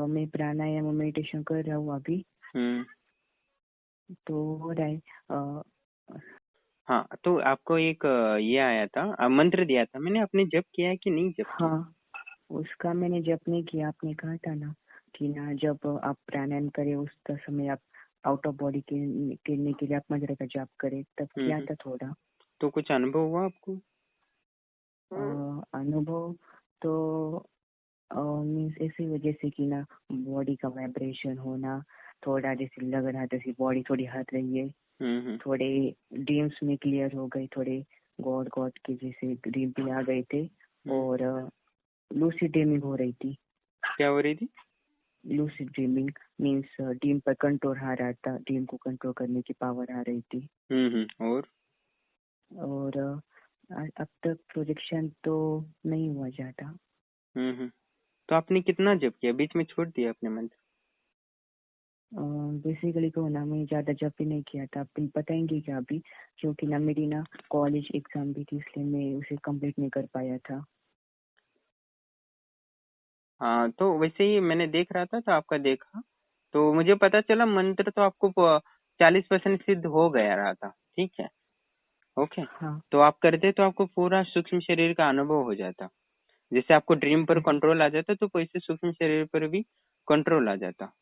मैं प्राणायाम और मेडिटेशन कर रहा हूँ अभी, तो हो रहा है। हाँ, तो आपको एक ये आया था, मंत्र दिया था मैंने, आपने जप किया है कि नहीं जप किया? हाँ, उसका मैंने जप नहीं किया। आपने कहा था ना कि ना जब आप प्राणायाम करें उस समय आप आउट ऑफ बॉडी करने के लिए आप मंत्र का जाप करें, तब किया था थोड़ा। तो कुछ अनुभव हुआ आपको? अनुभव तो मीन्स ऐसी वजह से कि ना बॉडी का वाइब्रेशन होना, थोड़ा जैसे लग रहा जैसे बॉडी थोड़ी हट रही है, थोड़े ड्रीम्स में क्लियर हो गए, थोड़े गॉड गॉड के जैसे ड्रीम भी आ गए थे, और लूसिड ड्रीमिंग हो रही थी। क्या हो रही थी? लूसिड ड्रीमिंग मीन्स ड्रीम पर कंट्रोल आ रहा था, ड्रीम को कंट्रोल करने की पावर आ रही थी। और अब तक प्रोजेक्शन तो नहीं हुआ ज्यादा। तो आपने कितना जप किया? बीच में छोड़ दिया अपने मंत्र? बेसिकली तो ना मैं ज्यादा जप भी नहीं किया था। आप बताएंगे क्या अभी, क्योंकि ना मेरी ना कॉलेज एग्जाम भी थी, इसलिए मैं उसे कंप्लीट नहीं कर पाया था। हाँ, तो वैसे ही मैंने देख रहा था तो आपका देखा, तो मुझे पता चला मंत्र तो आपको 40% सिद्ध हो गया रहा था। ठीक है, ओके। हाँ, तो आप करते तो आपको पूरा सूक्ष्म शरीर का अनुभव हो जाता। जैसे आपको ड्रीम पर कंट्रोल आ जाता, तो वैसे सूक्ष्म शरीर पर भी कंट्रोल आ जाता।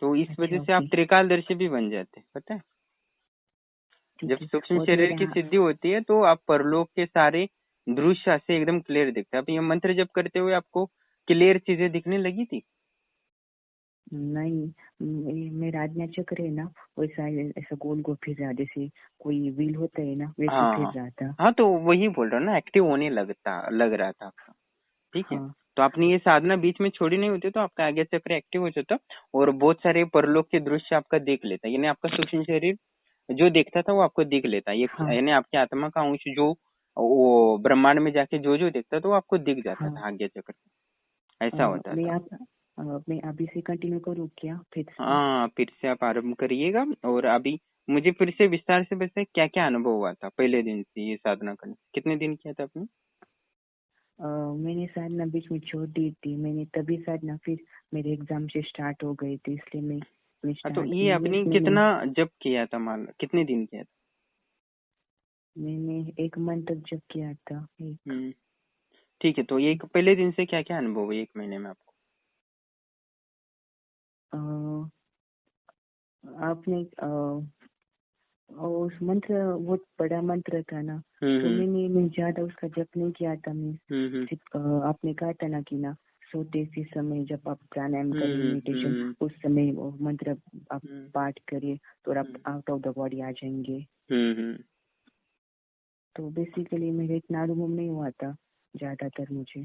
तो इस वजह अच्छा, से आप ओके, त्रिकालदर्शी भी बन जाते, पता है। जब ठीक है। सूक्ष्म और शरीर मेरा की सिद्धि होती है तो आप परलोक के सारे दृश्य से एकदम क्लियर दिखता है। अब ये मंत्र जब करते हुए आपको क्लियर चीजें दिखने लगी थी? नहीं, मेरा आज्ञा चक्र है ना, वैसा ऐसा गोल गोल फिर रहा, जैसे कोई व्हील होता है ना, वैसे फिर हाँ रहा था। हाँ, तो वही बोल रहा हूँ ना, एक्टिव होने लग रहा था आपका। ठीक है, हाँ, तो आपने ये साधना बीच में छोड़ी नहीं होती तो आपका आज्ञा चक्र एक्टिव हो जाता और बहुत सारे परलोक के दृश्य आपका देख लेता। यानी आपका सूक्ष्म शरीर जो देखता था वो आपको दिख लेता। ये हाँ, यानी आपकी आत्मा का अंश जो वो ब्रह्मांड में जाके जो जो देखता था वो आपको दिख जाता हाँ। था आज्ञा चक्र में। ऐसा होता था। मैं अभी से कंटिन्यू करूँ क्या फिर से? हाँ, फिर से आप आरंभ करिएगा। और अभी मुझे फिर से विस्तार से बताइए क्या क्या अनुभव हुआ था पहले दिन से ये साधना करने? कितने दिन किया था आपने? मैंने साधना बीच में छोड़ दी थी। मैंने तभी साधना फिर मेरे एग्जाम से स्टार्ट हो गए थे, इसलिए मैं हाँ, तो स्टार्ट ये मीन्स आपने मैंने कितना जब किया था? मान लो कितने दिन किया था? मैंने 1 मंथ तक जब किया था। ठीक है, तो ये पहले दिन से क्या क्या अनुभव हुए 1 महीने में आपको? अ, आपने उस मंत्र बहुत बड़ा मंत्र था ना, तो मैं ज्यादा उसका जप नहीं किया था। मैं सिर्फ आपने कहा था ना कि ना सोते से समय जब आप प्राणायाम करें, मेडिटेशन, उस समय वो मंत्र आप पाठ करिए तो आप आउट ऑफ द बॉडी आ जाएंगे। तो बेसिकली मेरा इतना अनुभव नहीं हुआ था ज्यादातर मुझे।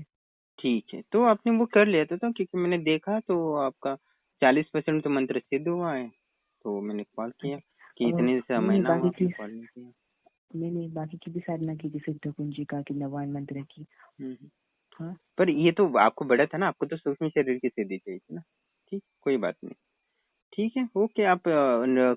ठीक है, तो आपने वो कर लिया था तो, क्योंकि मैंने देखा तो आपका 40% तो मंत्र सिद्ध हुआ है, तो मैंने कॉल किया कि इतने समय मैंने ना हुआ बाकी आपने की कॉल नहीं किया। मैंने बाकी की भी साधना की थी, सिद्ध कुंजिका की, नवान मंत्र की। हाँ, पर ये तो आपको बड़ा था ना, आपको तो सूक्ष्म शरीर की सिद्धि चाहिए थी ना। ठीक, कोई बात नहीं। ठीक है, ओके। आप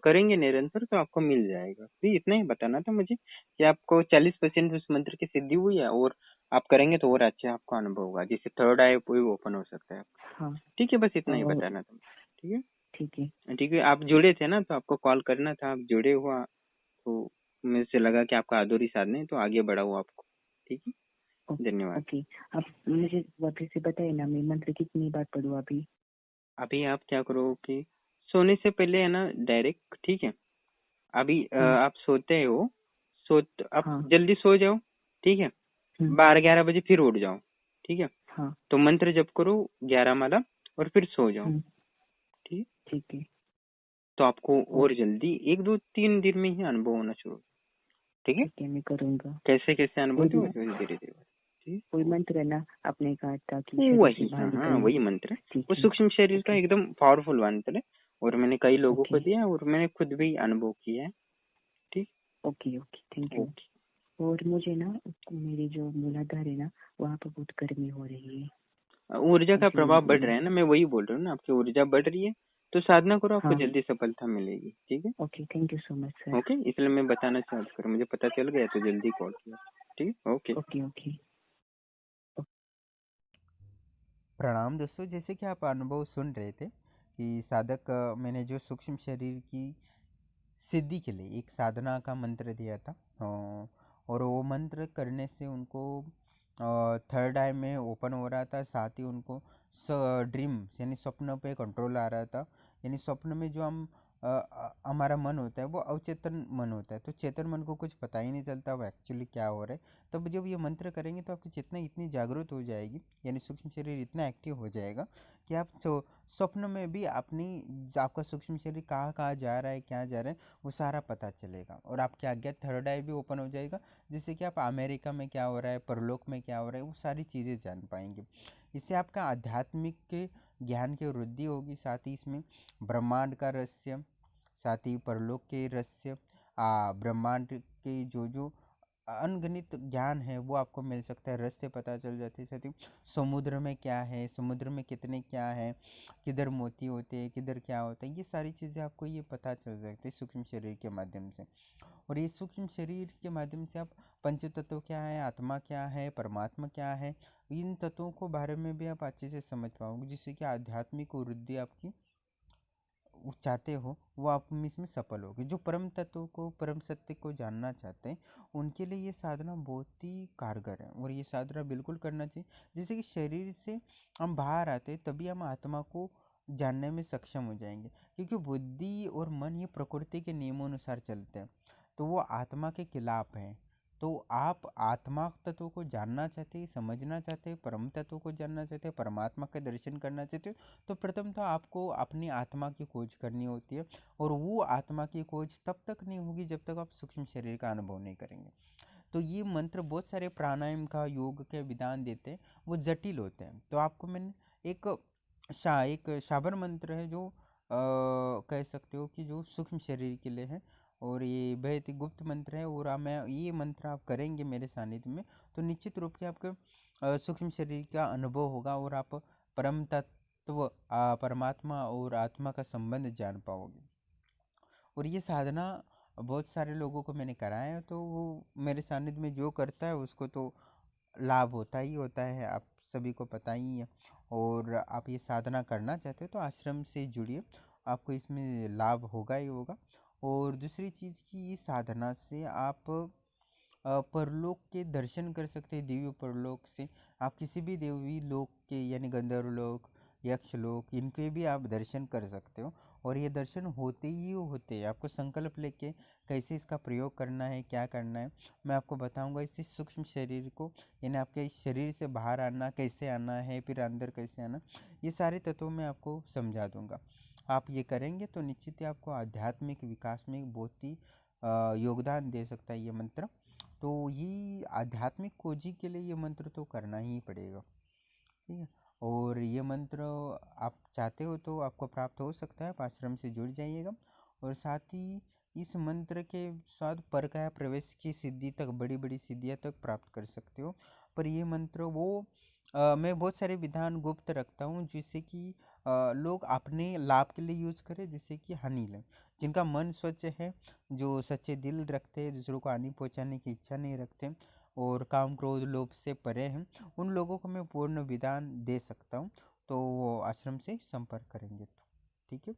करेंगे निरंतर तो आपको मिल जाएगा। तो इतना ही बताना था मुझे कि आपको 40% उस मंत्र की सिद्धि हुई है, और आप करेंगे तो और अच्छा आपको अनुभव होगा, जिससे थर्ड आई वो ओपन हो सकता है। हाँ। ठीक है, बस इतना ही और बताना था। ठीक है, ठीक है। ठीक है। आप जुड़े थे ना, तो आपको कॉल करना था, आप जुड़े हुआ तो मुझे लगा कि आपका अधूरी साधना है तो आगे बढ़ाऊँ आपको। ठीक है, धन्यवाद। ओके, आप मुझे वापस से बताइए ना, मैं मंत्र कितनी बार पढ़ूँ अभी? अभी आप क्या करो कि सोने से पहले है ना डायरेक्ट, ठीक है, अभी हाँ, आप सोते हो, आप हाँ, जल्दी सो जाओ। ठीक है, 12-11 बजे फिर उठ जाओ। ठीक है, हाँ। तो मंत्र जप करो 11 माला और फिर सो जाओ। ठीक है, ठीक है। तो आपको और ओके, जल्दी 1-2-3 दिन में ही अनुभव होना शुरू। ठीक है, ठीक है, मैं करूँगा। कैसे कैसे अनुभव कोई होते हो धीरे धीरे। ठीक कोई है, मंत्र है ना, आपने कहा था कि शरीर से वही, बाहर हाँ हाँ, निकलने। वही मंत्र है। ठीक वो है। सूक्ष्म शरीर का ओके, एकदम पावरफुल मंत्र है, और मैंने कई लोगों ओके, को दिया और मैंने खुद भी अनुभव किया है। ठीक, okay, okay, thank you. Okay. और मुझे ना मेरी जो मूलाधार है ना, वहाँ पर बहुत गर्मी हो रही है ऊर्जा का अभी। प्रभाव बढ़ रहा है ना, मैं वही बोल रहा हूँ ना, आपकी ऊर्जा बढ़ रही है, तो साधना करो, आपको हाँ, जल्दी सफलता मिलेगी। ठीक है, okay, thank you so much sir. Okay, इसलिए मैं बताना चाहता हूँ, मुझे पता चल गया तो जल्दी कॉल किया। ठीक है, ओके। Okay, okay. प्रणाम दोस्तों। जैसे कि आप अनुभव सुन रहे थे कि साधक मैंने जो सूक्ष्म शरीर की सिद्धि के लिए एक साधना का मंत्र दिया था, और वो मंत्र करने से उनको थर्ड आई में ओपन हो रहा था। साथ ही उनको ड्रीम यानी स्वप्न पे कंट्रोल आ रहा था। यानी स्वप्न में जो हमारा मन होता है वो अवचेतन मन होता है, तो चेतन मन को कुछ पता ही नहीं चलता वो एक्चुअली क्या हो रहा है। तब जब ये मंत्र करेंगे तो आपकी चेतना इतनी जागरूक हो जाएगी, यानी सूक्ष्म शरीर इतना एक्टिव हो जाएगा कि आप स्वप्न में भी आपका सूक्ष्म शरीर कहाँ कहाँ जा रहा है, क्या जा रहा है, वो सारा पता चलेगा। और आपकी आज्ञा थर्ड आई भी ओपन हो जाएगा, जिससे कि आप अमेरिका में क्या हो रहा है, परलोक में क्या हो रहा है, वो सारी चीज़ें जान पाएंगे। इससे आपका आध्यात्मिक के ज्ञान की वृद्धि होगी। साथ ही इसमें ब्रह्मांड का रहस्य, साथ ही परलोक के रहस्य, ब्रह्मांड के जो जो अनगणित ज्ञान है वो आपको मिल सकता है, रहस्य पता चल जाते हैं। साथ ही समुद्र में क्या है, समुद्र में कितने क्या है, किधर मोती होते हैं, किधर क्या होता है, ये सारी चीज़ें आपको ये पता चल सकती है सूक्ष्म शरीर के माध्यम से। और ये सूक्ष्म शरीर के माध्यम से आप पंच तत्व क्या है, आत्मा क्या है, परमात्मा क्या है, इन तत्वों को बारे में भी आप अच्छे से समझ पाओगे, जिससे कि आध्यात्मिक वृद्धि आपकी चाहते हो वो आप इसमें सफल होगे। जो परम तत्व को, परम सत्य को जानना चाहते हैं, उनके लिए ये साधना बहुत ही कारगर है और ये साधना बिल्कुल करना चाहिए। जैसे कि शरीर से हम बाहर आते हैं तभी हम आत्मा को जानने में सक्षम हो जाएंगे, क्योंकि बुद्धि और मन ये प्रकृति के नियमों अनुसार चलते हैं, तो वो आत्मा के खिलाफ है। तो आप आत्मा तत्व को जानना चाहते हैं, समझना चाहते हैं, परम तत्व को जानना चाहते हैं, परमात्मा के दर्शन करना चाहते हो, तो प्रथम तो आपको अपनी आत्मा की खोज करनी होती है। और वो आत्मा की खोज तब तक नहीं होगी जब तक आप सूक्ष्म शरीर का अनुभव नहीं करेंगे। तो ये मंत्र बहुत सारे प्राणायाम का, योग के विधान देते हैं, वो जटिल होते हैं। तो आपको मैंने एक शाबर मंत्र है जो कह सकते हो कि जो सूक्ष्म शरीर के लिए है, और ये बहुत ही गुप्त मंत्र है। और मैं ये मंत्र आप करेंगे मेरे सानिध्य में तो निश्चित रूप से आपके सूक्ष्म शरीर का अनुभव होगा और आप परम तत्व, परमात्मा और आत्मा का संबंध जान पाओगे। और ये साधना बहुत सारे लोगों को मैंने कराया है, तो वो मेरे सानिध्य में जो करता है उसको तो लाभ होता ही होता है, आप सभी को पता ही है। और आप ये साधना करना चाहते हो तो आश्रम से जुड़िए, आपको इसमें लाभ होगा ही होगा। और दूसरी चीज़ की इस साधना से आप परलोक के दर्शन कर सकते हैं। दिव्य परलोक से आप किसी भी देवी लोक के, यानी गंधर्व लोक, यक्ष लोक, इनके भी आप दर्शन कर सकते हो। और ये दर्शन होते ही होते हैं। आपको संकल्प लेके कैसे इसका प्रयोग करना है, क्या करना है, मैं आपको बताऊंगा। इसी सूक्ष्म शरीर को, यानी आपके शरीर से बाहर आना कैसे आना है, फिर अंदर कैसे आना, ये सारे तत्वों में आपको समझा दूंगा। आप ये करेंगे तो निश्चित ही आपको आध्यात्मिक विकास में बहुत ही योगदान दे सकता है ये मंत्र। तो ये आध्यात्मिक खोजी के लिए ये मंत्र तो करना ही पड़ेगा, ठीक है। और ये मंत्र आप चाहते हो तो आपको प्राप्त हो सकता है, आप आश्रम से जुड़ जाइएगा। और साथ ही इस मंत्र के साथ परकाया प्रवेश की सिद्धि तक, बड़ी बड़ी सिद्धियाँ तक प्राप्त कर सकते हो। पर ये मंत्र मैं बहुत सारे विधान गुप्त रखता हूँ, जिससे कि लोग अपने लाभ के लिए यूज करें, जिससे कि हानि लें। जिनका मन स्वच्छ है, जो सच्चे दिल रखते हैं, दूसरों को हानि पहुँचाने की इच्छा नहीं रखते, और काम क्रोध लोभ से परे हैं, उन लोगों को मैं पूर्ण विधान दे सकता हूँ। तो वो आश्रम से संपर्क करेंगे तो ठीक है।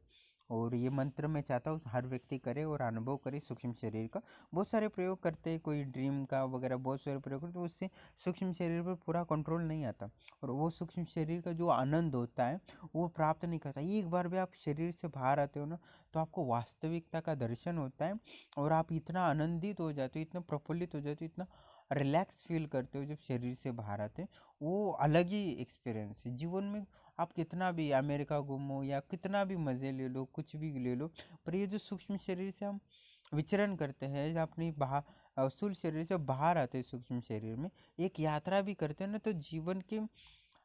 और ये मंत्र मैं चाहता हूँ हर व्यक्ति करे और अनुभव करे सूक्ष्म शरीर का। बहुत सारे प्रयोग करते हैं, कोई ड्रीम का वगैरह बहुत सारे प्रयोग करते हैं, तो उससे सूक्ष्म शरीर पर पूरा कंट्रोल नहीं आता, और वो सूक्ष्म शरीर का जो आनंद होता है वो प्राप्त नहीं करता। एक बार भी आप शरीर से बाहर आते हो ना, तो आपको वास्तविकता का दर्शन होता है, और आप इतना आनंदित हो जाते हो, इतना प्रफुल्लित हो जाते हो, इतना रिलैक्स फील करते हो जब शरीर से बाहर आते हैं। वो अलग ही एक्सपीरियंस है जीवन में। आप कितना भी अमेरिका घूमो या कितना भी मज़े ले लो, कुछ भी ले लो, पर ये जो सूक्ष्म शरीर से हम विचरण करते हैं, अपनी बाहर स्थूल शरीर से बाहर आते हैं, सूक्ष्म शरीर में एक यात्रा भी करते हैं ना, तो जीवन के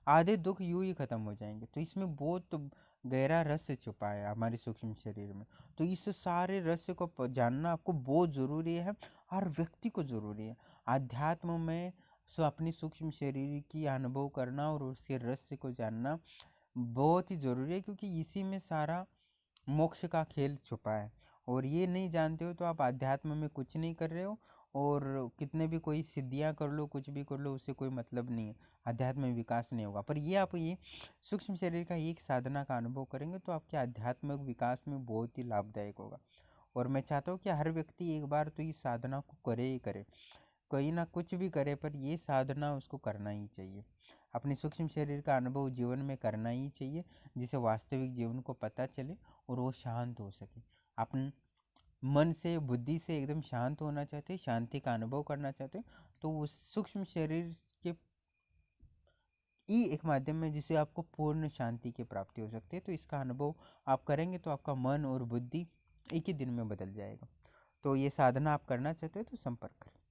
आधे दुख यूं ही खत्म हो जाएंगे। तो इसमें बहुत गहरा रहस्य छुपा है हमारे सूक्ष्म शरीर में। तो इस सारे रहस्य को जानना आपको बहुत ज़रूरी है, हर व्यक्ति को ज़रूरी है। आध्यात्म में अपनी सूक्ष्म शरीर की अनुभव करना और उसके रहस्य को जानना बहुत ही ज़रूरी है, क्योंकि इसी में सारा मोक्ष का खेल छुपा है। और ये नहीं जानते हो तो आप आध्यात्म में कुछ नहीं कर रहे हो, और कितने भी कोई सिद्धियां कर लो, कुछ भी कर लो, उससे कोई मतलब नहीं है, अध्यात्म में विकास नहीं होगा। पर ये आप ये सूक्ष्म शरीर का एक साधना का अनुभव करेंगे तो आपके आध्यात्मिक विकास में बहुत ही लाभदायक होगा। और मैं चाहता हूँ कि हर व्यक्ति एक बार तो इस साधना को करे ही करे, कोई ना कुछ भी करे, पर ये साधना उसको करना ही चाहिए। अपने सूक्ष्म शरीर का अनुभव जीवन में करना ही चाहिए, जिसे वास्तविक जीवन को पता चले और वो शांत हो सके। अपन मन से, बुद्धि से एकदम शांत होना चाहते हैं, शांति का अनुभव करना चाहते हैं, तो उस सूक्ष्म शरीर के ही एक माध्यम है जिसे आपको पूर्ण शांति की प्राप्ति हो सकती है। तो इसका अनुभव आप करेंगे तो आपका मन और बुद्धि एक ही दिन में बदल जाएगा। तो ये साधना आप करना चाहते हो तो संपर्क करें।